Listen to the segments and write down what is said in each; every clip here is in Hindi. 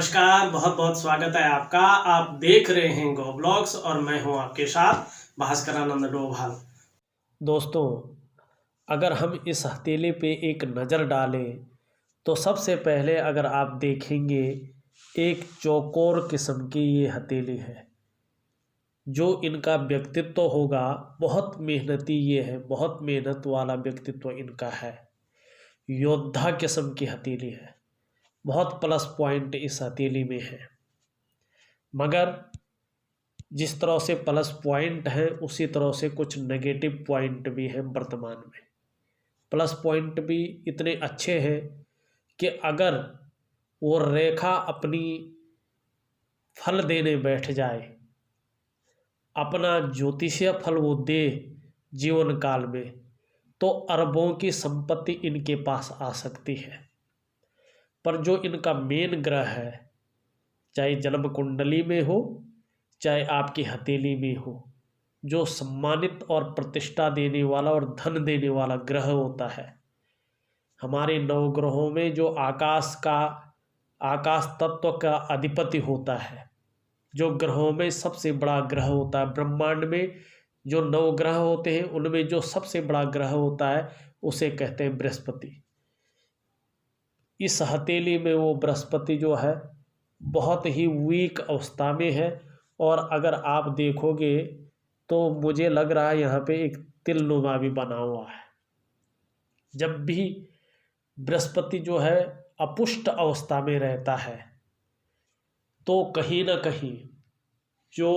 नमस्कार, बहुत बहुत स्वागत है आपका। आप देख रहे हैं गो ब्लॉग्स और मैं हूं आपके साथ भास्करानंद डोभाल। दोस्तों, अगर हम इस हथेली पे एक नज़र डालें तो सबसे पहले अगर आप देखेंगे एक चौकोर किस्म की ये हथेली है। जो इनका व्यक्तित्व होगा, बहुत मेहनती ये है, बहुत मेहनत वाला व्यक्तित्व इनका है। योद्धा किस्म की हथेली है। बहुत प्लस पॉइंट इस हथेली में है, मगर जिस तरह से प्लस पॉइंट है उसी तरह से कुछ नेगेटिव पॉइंट भी हैं वर्तमान में। प्लस पॉइंट भी इतने अच्छे हैं कि अगर वो रेखा अपनी फल देने बैठ जाए, अपना ज्योतिषीय फल वो दे जीवन काल में, तो अरबों की संपत्ति इनके पास आ सकती है। पर जो इनका मेन ग्रह है, चाहे जन्म कुंडली में हो चाहे आपकी हथेली में हो, जो सम्मानित और प्रतिष्ठा देने वाला और धन देने वाला ग्रह होता है। हमारे नवग्रहों में जो आकाश तत्व का अधिपति होता है, जो ग्रहों में सबसे बड़ा ग्रह होता है, ब्रह्मांड में जो नवग्रह होते हैं उनमें जो सबसे बड़ा ग्रह होता है उसे कहते हैं बृहस्पति। इस हथेली में वो बृहस्पति जो है बहुत ही वीक अवस्था में है, और अगर आप देखोगे तो मुझे लग रहा है यहाँ पे एक तिलनुमा भी बना हुआ है। जब भी बृहस्पति जो है अपुष्ट अवस्था में रहता है तो कहीं ना कहीं जो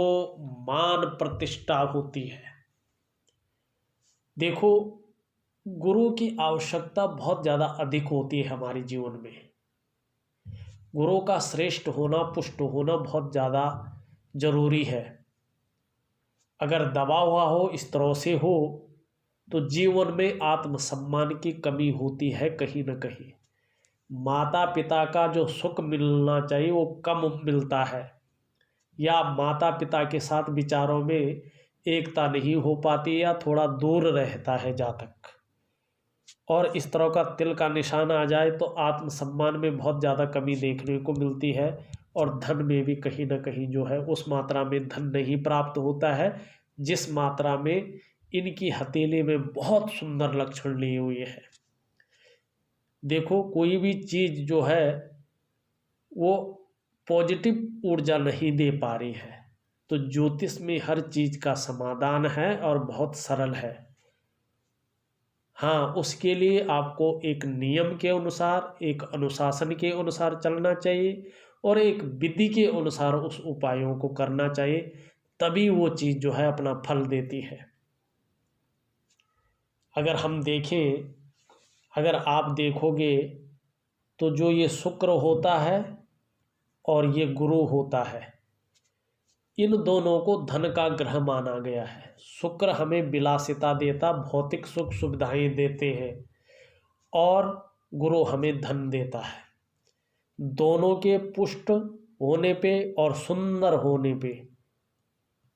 मान प्रतिष्ठा होती है, देखो गुरु की आवश्यकता बहुत ज़्यादा अधिक होती है हमारे जीवन में। गुरु का श्रेष्ठ होना, पुष्ट होना बहुत ज़्यादा जरूरी है। अगर दबा हुआ हो, इस तरह से हो, तो जीवन में आत्मसम्मान की कमी होती है कहीं ना कहीं। माता पिता का जो सुख मिलना चाहिए वो कम मिलता है, या माता पिता के साथ विचारों में एकता नहीं हो पाती, या थोड़ा दूर रहता है जातक। और इस तरह का तिल का निशान आ जाए तो आत्मसम्मान में बहुत ज़्यादा कमी देखने को मिलती है, और धन में भी कहीं ना कहीं जो है उस मात्रा में धन नहीं प्राप्त होता है जिस मात्रा में इनकी हथेली में बहुत सुंदर लक्षण लिए हुए है। देखो, कोई भी चीज़ जो है वो पॉजिटिव ऊर्जा नहीं दे पा रही है, तो ज्योतिष में हर चीज़ का समाधान है और बहुत सरल है। हाँ, उसके लिए आपको एक नियम के अनुसार, एक अनुशासन के अनुसार चलना चाहिए और एक विधि के अनुसार उस उपायों को करना चाहिए, तभी वो चीज़ जो है अपना फल देती है। अगर हम देखें, अगर आप देखोगे तो जो ये शुक्र होता है और ये गुरु होता है, इन दोनों को धन का ग्रह माना गया है। शुक्र हमें विलासिता देता, भौतिक सुख सुविधाएं देते हैं, और गुरु हमें धन देता है। दोनों के पुष्ट होने पे और सुंदर होने पे,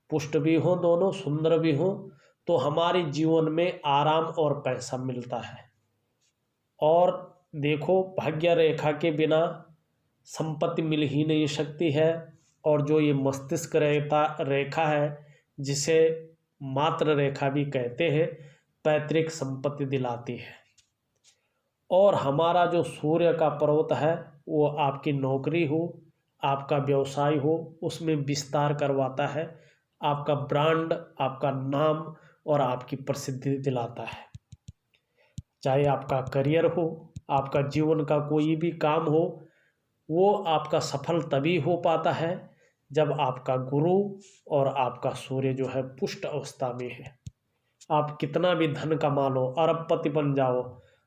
पुष्ट भी हो दोनों, सुंदर भी हो, तो हमारे जीवन में आराम और पैसा मिलता है। और देखो, भाग्य रेखा के बिना संपत्ति मिल ही नहीं सकती है। और जो ये मस्तिष्क रेखा है, जिसे मात्र रेखा भी कहते हैं, पैतृक संपत्ति दिलाती है। और हमारा जो सूर्य का पर्वत है वो आपकी नौकरी हो, आपका व्यवसाय हो, उसमें विस्तार करवाता है, आपका ब्रांड, आपका नाम और आपकी प्रसिद्धि दिलाता है। चाहे आपका करियर हो, आपका जीवन का कोई भी काम हो, वो आपका सफल तभी हो पाता है जब आपका गुरु और आपका सूर्य जो है पुष्ट अवस्था में है। आप कितना भी धन कमा लो, अरबपति बन जाओ,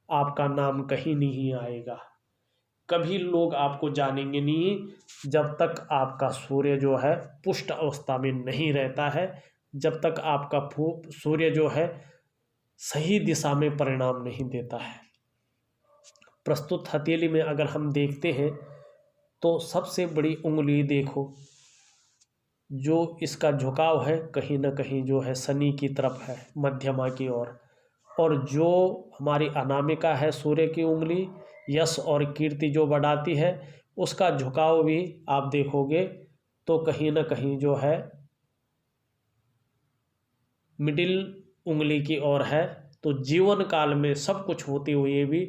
आपका नाम कहीं नहीं आएगा। कभी लोग आपको जानेंगे नहीं जब तक आपका सूर्य जो है पुष्ट अवस्था में नहीं रहता है, जब तक आपका सूर्य जो है सही दिशा में परिणाम नहीं देता है। प्रस्तुत हथेली में अगर हम देखते हैं तो सबसे बड़ी उंगली देखो, जो इसका झुकाव है कहीं ना कहीं जो है शनि की तरफ है, मध्यमा की ओर। और जो हमारी अनामिका है सूर्य की उंगली, यश और कीर्ति जो बढ़ाती है, उसका झुकाव भी आप देखोगे तो कहीं ना कहीं जो है मिडिल उंगली की ओर है। तो जीवन काल में सब कुछ होते हुए भी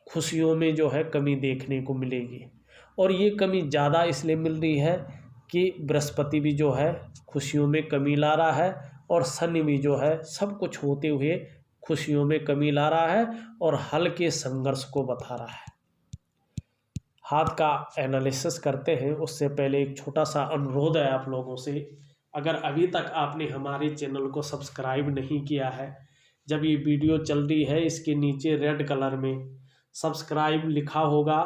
खुशियों में जो है कमी देखने को मिलेगी। और ये कमी ज़्यादा इसलिए मिल रही है कि बृहस्पति भी जो है खुशियों में कमी ला रहा है और शनि भी जो है सब कुछ होते हुए खुशियों में कमी ला रहा है और हल्के संघर्ष को बता रहा है। हाथ का एनालिसिस करते हैं उससे पहले एक छोटा सा अनुरोध है आप लोगों से। अगर अभी तक आपने हमारे चैनल को सब्सक्राइब नहीं किया है, जब ये वीडियो चल रही है इसके नीचे रेड कलर में सब्सक्राइब लिखा होगा,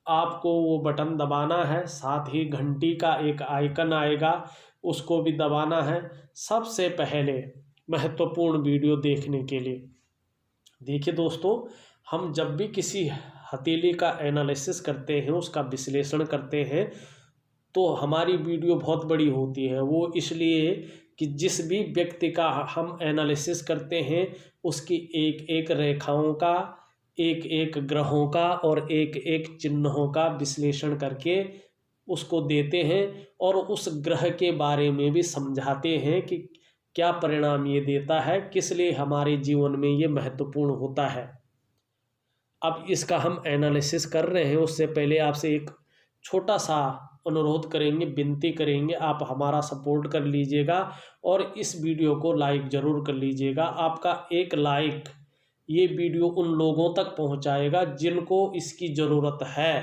आपको वो बटन दबाना है। साथ ही घंटी का एक आइकन आएगा उसको भी दबाना है, सबसे पहले महत्वपूर्ण वीडियो देखने के लिए। देखिए दोस्तों, हम जब भी किसी हथेली का एनालिसिस करते हैं, उसका विश्लेषण करते हैं, तो हमारी वीडियो बहुत बड़ी होती है। वो इसलिए कि जिस भी व्यक्ति का हम एनालिसिस करते हैं उसकी एक एक रेखाओं का, एक एक ग्रहों का और एक एक चिन्हों का विश्लेषण करके उसको देते हैं और उस ग्रह के बारे में भी समझाते हैं कि क्या परिणाम ये देता है, किस लिए हमारे जीवन में ये महत्वपूर्ण होता है। अब इसका हम एनालिसिस कर रहे हैं, उससे पहले आपसे एक छोटा सा अनुरोध करेंगे, विनती करेंगे, आप हमारा सपोर्ट कर लीजिएगा और इस वीडियो को लाइक ज़रूर कर लीजिएगा। आपका एक लाइक ये वीडियो उन लोगों तक पहुंचाएगा जिनको इसकी ज़रूरत है।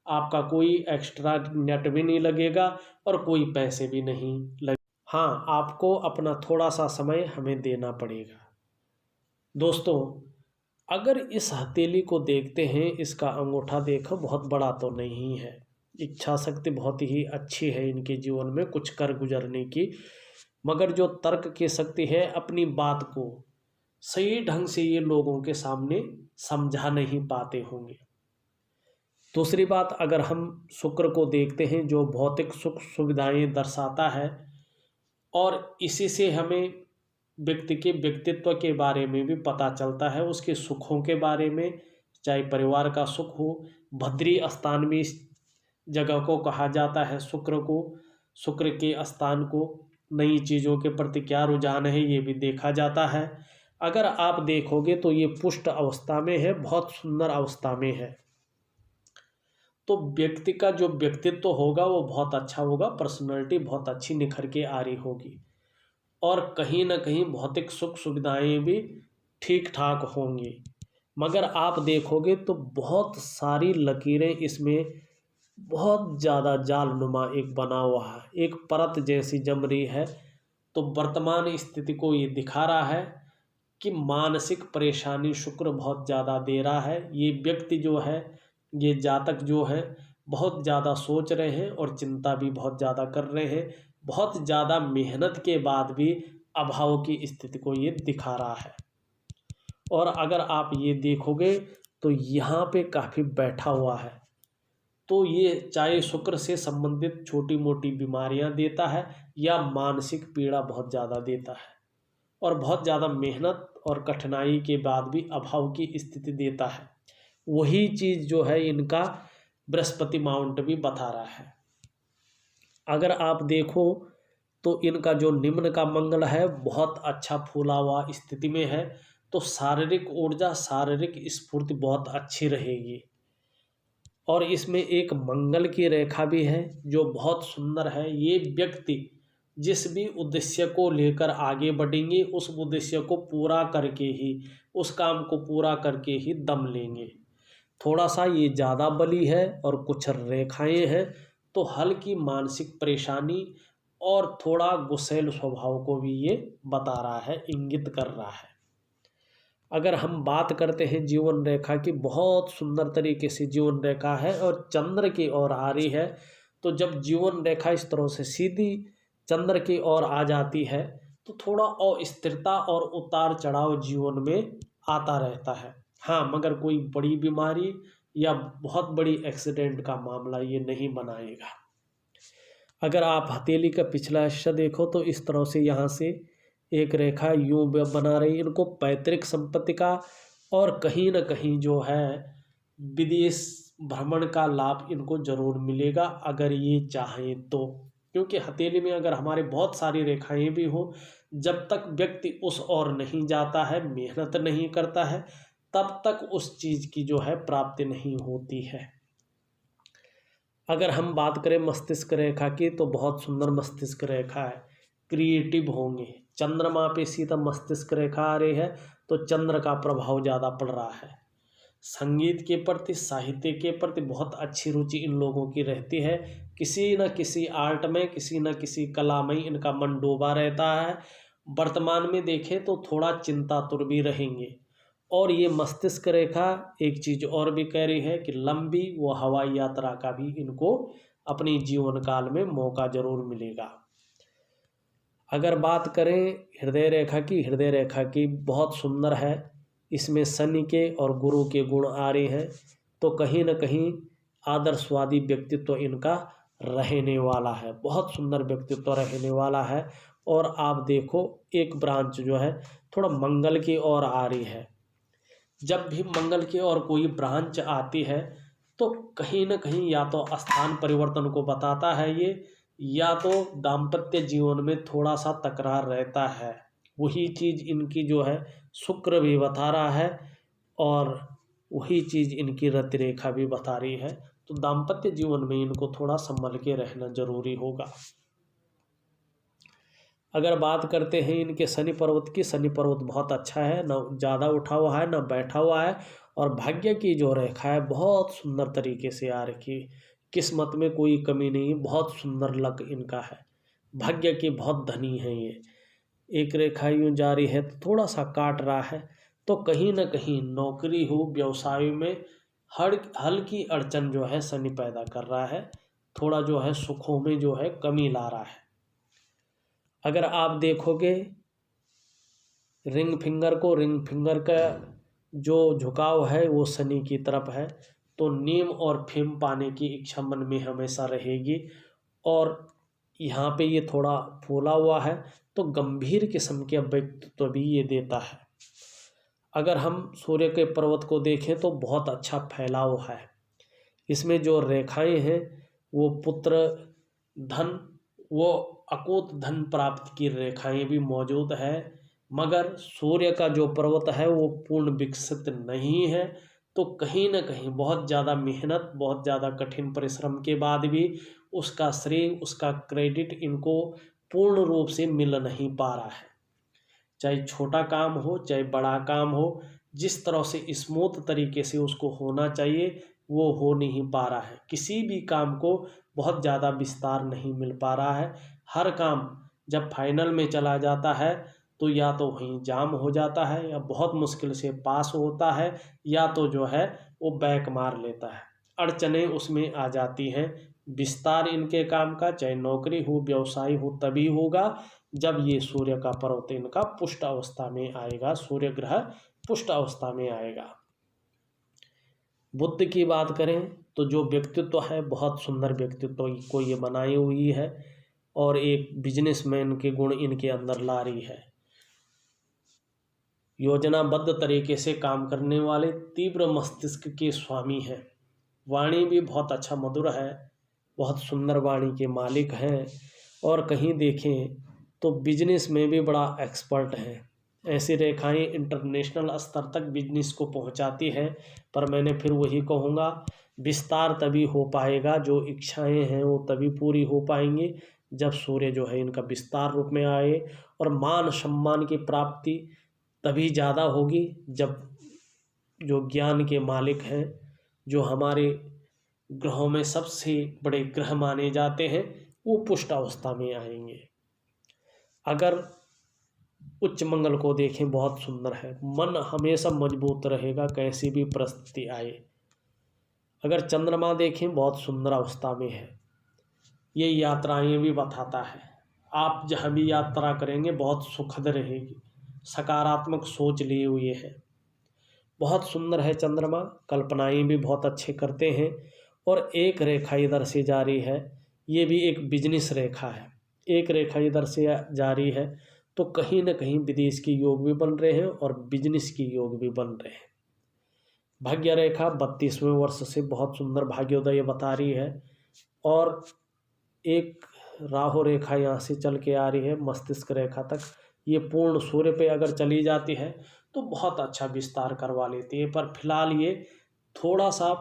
आपका कोई एक्स्ट्रा नेट भी नहीं लगेगा और कोई पैसे भी नहीं लगे। हाँ, आपको अपना थोड़ा सा समय हमें देना पड़ेगा। दोस्तों, अगर इस हथेली को देखते हैं, इसका अंगूठा देखो बहुत बड़ा तो नहीं है, इच्छा शक्ति बहुत ही अच्छी है इनके जीवन में कुछ कर गुजरने की, मगर जो तर्क की शक्ति है अपनी बात को सही ढंग से ये लोगों के सामने समझा नहीं पाते होंगे। दूसरी बात, अगर हम शुक्र को देखते हैं जो भौतिक सुख सुविधाएं दर्शाता है और इसी से हमें व्यक्ति के व्यक्तित्व के बारे में भी पता चलता है, उसके सुखों के बारे में, चाहे परिवार का सुख हो। भद्री स्थान भी इस जगह को कहा जाता है शुक्र को। शुक्र के स्थान को नई चीज़ों के प्रति क्या रुझान है ये भी देखा जाता है। अगर आप देखोगे तो ये पुष्ट अवस्था में है, बहुत सुंदर अवस्था में है, तो व्यक्ति का जो व्यक्तित्व होगा वो बहुत अच्छा होगा, पर्सनालिटी बहुत अच्छी निखर के आ रही होगी और कहीं ना कहीं भौतिक सुख सुविधाएं भी ठीक ठाक होंगी। मगर आप देखोगे तो बहुत सारी लकीरें इसमें बहुत ज़्यादा जालनुमा एक बना हुआ है, एक परत जैसी जम रही है। तो वर्तमान स्थिति को ये दिखा रहा है कि मानसिक परेशानी शुक्र बहुत ज़्यादा दे रहा है। ये व्यक्ति जो है, ये जातक जो है बहुत ज़्यादा सोच रहे हैं और चिंता भी बहुत ज़्यादा कर रहे हैं। बहुत ज़्यादा मेहनत के बाद भी अभाव की स्थिति को ये दिखा रहा है। और अगर आप ये देखोगे तो यहाँ पे काफ़ी बैठा हुआ है, तो ये चाहे शुक्र से संबंधित छोटी मोटी बीमारियाँ देता है या मानसिक पीड़ा बहुत ज़्यादा देता है और बहुत ज़्यादा मेहनत और कठिनाई के बाद भी अभाव की स्थिति देता है। वही चीज़ जो है इनका बृहस्पति माउंट भी बता रहा है। अगर आप देखो तो इनका जो निम्न का मंगल है बहुत अच्छा फूला हुआ स्थिति में है, तो शारीरिक ऊर्जा, शारीरिक स्फूर्ति बहुत अच्छी रहेगी। और इसमें एक मंगल की रेखा भी है जो बहुत सुंदर है। ये व्यक्ति जिस भी उद्देश्य को लेकर आगे बढ़ेंगे उस उद्देश्य को पूरा करके ही, उस काम को पूरा करके ही दम लेंगे। थोड़ा सा ये ज़्यादा बली है और कुछ रेखाएं हैं, तो हल्की मानसिक परेशानी और थोड़ा गुस्सैल स्वभाव को भी ये बता रहा है, इंगित कर रहा है। अगर हम बात करते हैं जीवन रेखा की, बहुत सुंदर तरीके से जीवन रेखा है और चंद्र की ओर आ रही है। तो जब जीवन रेखा इस तरह से सीधी चंद्र की ओर आ जाती है तो थोड़ा अस्थिरता और उतार चढ़ाव जीवन में आता रहता है। हाँ, मगर कोई बड़ी बीमारी या बहुत बड़ी एक्सीडेंट का मामला ये नहीं बनाएगा। अगर आप हथेली का पिछला हिस्सा देखो तो इस तरह से यहाँ से एक रेखा यूं बना रही, इनको पैतृक संपत्ति का और कहीं ना कहीं जो है विदेश भ्रमण का लाभ इनको जरूर मिलेगा अगर ये चाहें तो। क्योंकि हथेली में अगर हमारे बहुत सारी रेखाएं भी हो, जब तक व्यक्ति उस ओर नहीं जाता है, मेहनत नहीं करता है, तब तक उस चीज की जो है प्राप्ति नहीं होती है। अगर हम बात करें मस्तिष्क रेखा की, तो बहुत सुंदर मस्तिष्क रेखा है, क्रिएटिव होंगे। चंद्रमा पे सीधा मस्तिष्क रेखा आ रही है, तो चंद्र का प्रभाव ज़्यादा पड़ रहा है। संगीत के प्रति, साहित्य के प्रति बहुत अच्छी रुचि इन लोगों की रहती है। किसी न किसी आर्ट में, किसी न किसी कला में इनका मन डूबा रहता है। वर्तमान में देखें तो थोड़ा चिंतातुर भी रहेंगे। और ये मस्तिष्क रेखा एक चीज़ और भी कह रही है कि लंबी व हवाई यात्रा का भी इनको अपनी जीवन काल में मौका जरूर मिलेगा। अगर बात करें हृदय रेखा की, हृदय रेखा की बहुत सुंदर है। इसमें शनि के और गुरु के गुण आ रहे हैं, तो कहीं न कहीं आदर्शवादी व्यक्तित्व इनका रहने वाला है, बहुत सुंदर व्यक्तित्व रहने वाला है। और आप देखो एक ब्रांच जो है थोड़ा मंगल की ओर आ रही है। जब भी मंगल की ओर कोई ब्रांच आती है तो कहीं न कहीं या तो स्थान परिवर्तन को बताता है ये, या तो दाम्पत्य जीवन में थोड़ा सा तकरार रहता है। वही चीज़ इनकी जो है शुक्र भी बता रहा है, और वही चीज़ इनकी रति रेखा भी बता रही है। तो दाम्पत्य जीवन में इनको थोड़ा संभल के रहना जरूरी होगा। अगर बात करते हैं इनके शनि पर्वत की, शनि पर्वत बहुत अच्छा है, न ज़्यादा उठा हुआ है न बैठा हुआ है। और भाग्य की जो रेखा है बहुत सुंदर तरीके से आ रखी, किस्मत में कोई कमी नहीं, बहुत सुंदर लक इनका है, भाग्य की बहुत धनी है ये। एक रेखा यूँ जारी है तो थोड़ा सा काट रहा है, तो कहीं न कहीं नौकरी हो, व्यवसाय में हल्की अड़चन जो है शनि पैदा कर रहा है, थोड़ा जो है सुखों में जो है कमी ला रहा है। अगर आप देखोगे रिंग फिंगर को, रिंग फिंगर का जो झुकाव है वो शनि की तरफ है, तो नीम और फेम पाने की इच्छा मन में हमेशा रहेगी। और यहाँ पे ये थोड़ा फूला हुआ है, तो गंभीर किस्म के व्यक्तित्व भी ये देता है। अगर हम सूर्य के पर्वत को देखें तो बहुत अच्छा फैलाव है। इसमें जो रेखाएं हैं वो पुत्र, धन, वो अकूत धन प्राप्त की रेखाएं भी मौजूद है। मगर सूर्य का जो पर्वत है वो पूर्ण विकसित नहीं है, तो कहीं न कहीं बहुत ज़्यादा मेहनत, बहुत ज़्यादा कठिन परिश्रम के बाद भी उसका श्रेय, उसका क्रेडिट इनको पूर्ण रूप से मिल नहीं पा रहा है। चाहे छोटा काम हो, चाहे बड़ा काम हो, जिस तरह से स्मूथ तरीके से उसको होना चाहिए वो हो नहीं पा रहा है। किसी भी काम को बहुत ज़्यादा विस्तार नहीं मिल पा रहा है। हर काम जब फाइनल में चला जाता है तो या तो वहीं जाम हो जाता है, या बहुत मुश्किल से पास होता है, या तो जो है वो बैक मार लेता है। अड़चनें उसमें आ जाती हैं। विस्तार इनके काम का, चाहे नौकरी हो, व्यवसाय हो, तभी होगा जब ये सूर्य का पर्वत इनका पुष्ट अवस्था में आएगा, सूर्य ग्रह पुष्ट अवस्था में आएगा। बुद्ध की बात करें तो जो व्यक्तित्व है बहुत सुंदर व्यक्तित्व को ये बनाई हुई है, और एक बिजनेसमैन के गुण इनके अंदर ला रही है। योजनाबद्ध तरीके से काम करने वाले, तीव्र मस्तिष्क के स्वामी हैं। वाणी भी बहुत अच्छा मधुर है, बहुत सुंदर वाणी के मालिक हैं। और कहीं देखें तो बिजनेस में भी बड़ा एक्सपर्ट हैं। ऐसी रेखाएं इंटरनेशनल स्तर तक बिजनेस को पहुंचाती हैं। पर मैंने फिर वही कहूँगा, विस्तार तभी हो पाएगा, जो इच्छाएं हैं वो तभी पूरी हो पाएंगी जब सूर्य जो है इनका विस्तार रूप में आए। और मान सम्मान की प्राप्ति तभी ज़्यादा होगी जब जो ज्ञान के मालिक हैं, जो हमारे ग्रहों में सबसे बड़े ग्रह माने जाते हैं, वो पुष्ट अवस्था में आएंगे। अगर उच्च मंगल को देखें बहुत सुंदर है, मन हमेशा मजबूत रहेगा कैसी भी परिस्थिति आए। अगर चंद्रमा देखें बहुत सुंदर अवस्था में है, ये यात्राएं भी बताता है। आप जहाँ भी यात्रा करेंगे बहुत सुखद रहेगी, सकारात्मक सोच लिए हुए है, बहुत सुंदर है चंद्रमा। कल्पनाएं भी बहुत अच्छे करते हैं। और एक रेखा इधर से जारी है, ये भी एक बिजनेस रेखा है। एक रेखा इधर से जारी है, तो कहीं न कहीं विदेश के योग भी बन रहे हैं और बिजनेस के योग भी बन रहे हैं। भाग्य रेखा 32वें वर्ष से बहुत सुंदर भाग्योदय बता रही है। और एक राहु रेखा यहाँ से चल के आ रही है मस्तिष्क रेखा तक। ये पूर्ण सूर्य पे अगर चली जाती है तो बहुत अच्छा विस्तार करवा लेती है। पर फिलहाल ये थोड़ा सा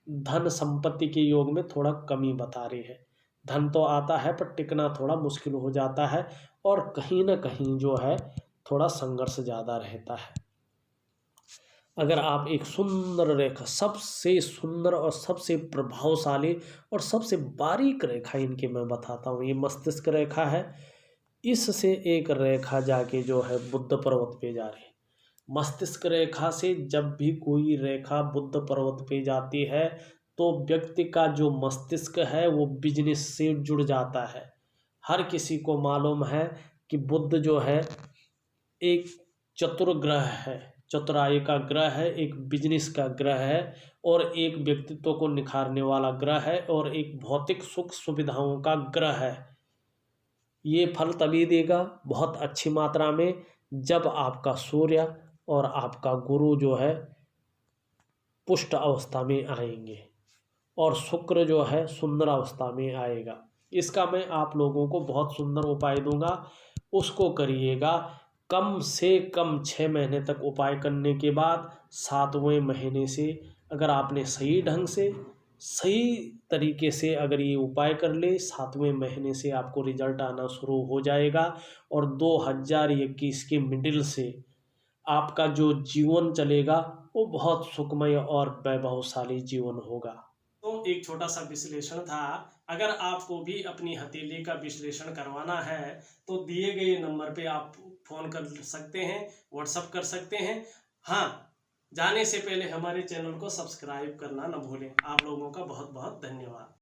धन संपत्ति के योग में थोड़ा कमी बता रही है। धन तो आता है पर टिकना थोड़ा मुश्किल हो जाता है, और कहीं ना कहीं जो है थोड़ा संघर्ष ज़्यादा रहता है। अगर आप एक सुंदर रेखा, सबसे सुंदर और सबसे प्रभावशाली और सबसे बारीक रेखा इनके मैं बताता हूँ, ये मस्तिष्क रेखा है। इससे एक रेखा जाके जो है बुद्ध पर्वत पे जा रही है। मस्तिष्क रेखा से जब भी कोई रेखा बुद्ध पर्वत पे जाती है तो व्यक्ति का जो मस्तिष्क है वो बिजनेस से जुड़ जाता है। हर किसी को मालूम है कि बुद्ध जो है एक चतुर ग्रह है, चतुराई का ग्रह है, एक बिजनेस का ग्रह है, और एक व्यक्तित्व को निखारने वाला ग्रह है, और एक भौतिक सुख सुविधाओं का ग्रह है। ये फल तभी देगा बहुत अच्छी मात्रा में जब आपका सूर्य और आपका गुरु जो है पुष्ट अवस्था में आएंगे, और शुक्र जो है सुंदर अवस्था में आएगा। इसका मैं आप लोगों को बहुत सुंदर उपाय दूंगा, उसको करिएगा। कम से कम 6 महीने तक उपाय करने के बाद 7वें महीने से अगर आपने सही ढंग से सही तरीके से अगर ये उपाय कर ले, 7वें महीने से आपको रिजल्ट आना शुरू हो जाएगा। और 2021 के मिडिल से आपका जो जीवन चलेगा वो बहुत सुखमय और वैभवशाली जीवन होगा। तो एक छोटा सा विश्लेषण था। अगर आपको भी अपनी हथेली का विश्लेषण करवाना है तो दिए गए नंबर पे आप फ़ोन कर सकते हैं, व्हाट्सअप कर सकते हैं। हाँ, जाने से पहले हमारे चैनल को सब्सक्राइब करना न भूलें। आप लोगों का बहुत बहुत धन्यवाद।